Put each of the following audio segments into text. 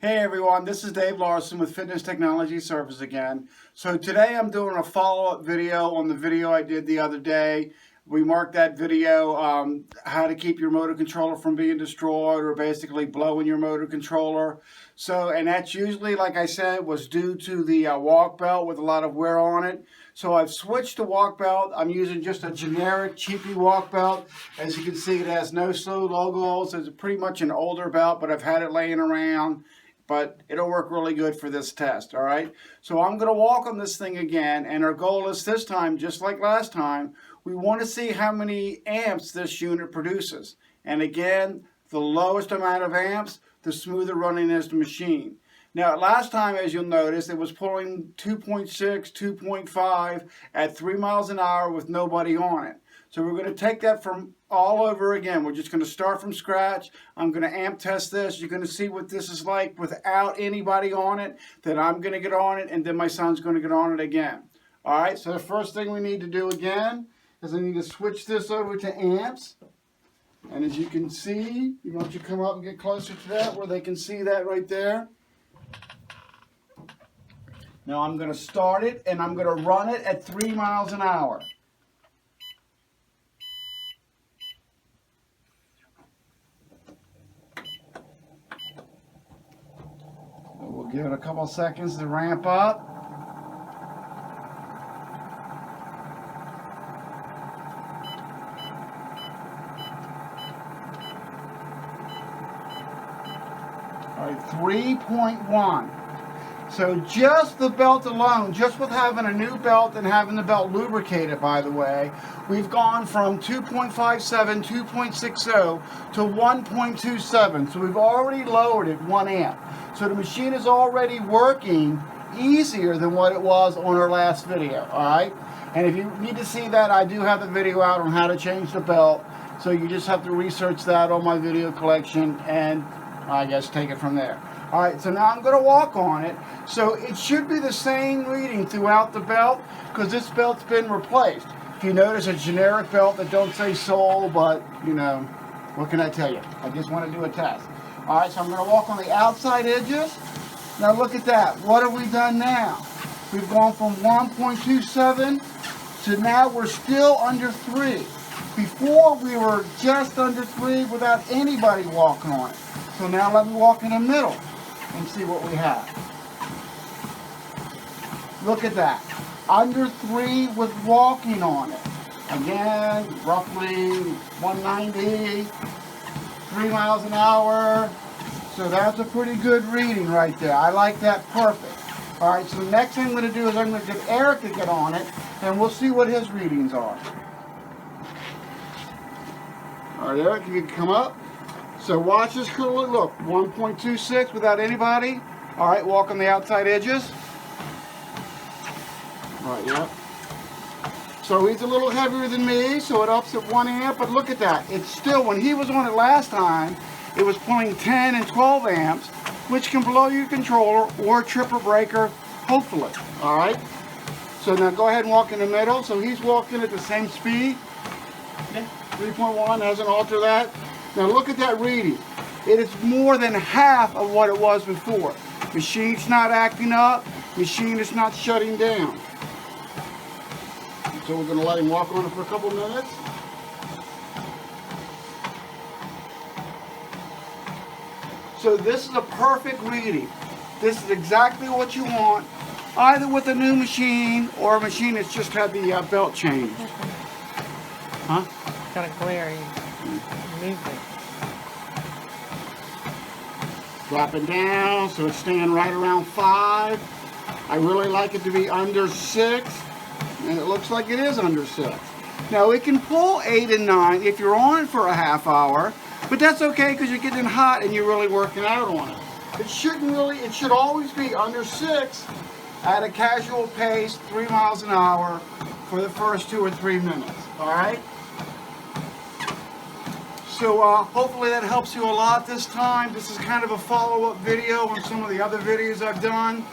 Hey everyone, this is Dave Larson with Fitness Technology Service again. So today I'm doing a follow-up video on the video I did the other day. We marked that video, how to keep your motor controller from being destroyed or basically blowing your motor controller. And that's usually, like I said, was due to the walk belt with a lot of wear on it. So I've switched to walk belt. I'm using just a generic cheapy walk belt. As you can see, it has no slow logo, so it's pretty much an older belt, but I've had it laying around. But it'll work really good for this test, all right? So I'm going to walk on this thing again, and our goal is this time, just like last time, we want to see how many amps this unit produces. And again, the lowest amount of amps, the smoother running is the machine. Now, last time, as you'll notice, it was pulling 2.6, 2.5 at 3 miles an hour with nobody on it. So we're going to take that from all over again. We're just going to start from scratch. I'm going to amp test this. You're going to see what this is like without anybody on it. Then I'm going to get on it, and then my son's going to get on it again. All right, so the first thing we need to do again is I need to switch this over to amps. And as you can see, you want you to come up and get closer to that where they can see that right there. Now I'm going to start it, and I'm going to run it at 3 miles an hour. We'll give it a couple seconds to ramp up. All right, 3.1. So just the belt alone, just with having a new belt and having the belt lubricated, by the way, we've gone from 2.57, 2.60 to 1.27. So we've already lowered it 1 amp. So the machine is already working easier than what it was on our last video, all right? And if you need to see that, I do have the video out on how to change the belt. So you just have to research that on my video collection and I guess take it from there. All right, so now I'm going to walk on it. So it should be the same reading throughout the belt because this belt's been replaced. If you notice, a generic belt that don't say Soul, but, you know, what can I tell you? I just want to do a test. All right, so I'm going to walk on the outside edges. Now look at that. What have we done now? We've gone from 1.27 to now we're still under 3. Before we were just under 3 without anybody walking on it. So now let me walk in the middle and see what we have. Look at that. Under 3 with walking on it. Again, roughly 190, 3 miles an hour. So that's a pretty good reading right there. I like that perfect. All right, so the next thing I'm going to do is I'm going to get Eric to get on it, and we'll see what his readings are. All right, Eric, you can come up. So watch this cool look, 1.26 without anybody. All right, walk on the outside edges. All right, yep. So he's a little heavier than me, so it ups at 1 amp, but look at that. It's still, when he was on it last time, it was pulling 10 and 12 amps, which can blow your controller or trip a breaker, hopefully. All right? So now go ahead and walk in the middle. So he's walking at the same speed. 3.1, doesn't alter that. Now look at that reading. It is more than half of what it was before. Machine's not acting up. Machine is not shutting down. So we're going to let him walk on it for a couple minutes. So this is a perfect reading. This is exactly what you want, either with a new machine or a machine that's just had the belt changed. Huh? Got a glaring movement. Dropping down, so it's staying right around 5. I really like it to be under 6, and it looks like it is under 6. Now it can pull 8 and 9 if you're on it for a half hour, but that's okay because you're getting hot and you're really working out on it. It should always be under 6 at a casual pace, 3 miles an hour for the first 2 or 3 minutes, all right? So hopefully that helps you a lot this time. This is kind of a follow-up video on some of the other videos I've done.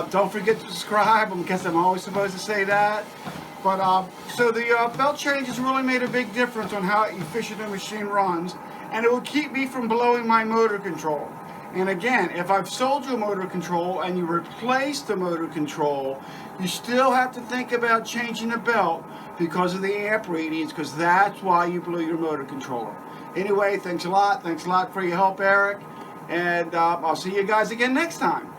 Don't forget to subscribe. I guess I'm always supposed to say that. But so the belt change has really made a big difference on how efficient the machine runs, and it will keep me from blowing my motor control. And again, if I've sold you a motor control and you replace the motor control, you still have to think about changing the belt because of the amp readings, because that's why you blew your motor controller. Anyway, thanks a lot. Thanks a lot for your help, Eric. And I'll see you guys again next time.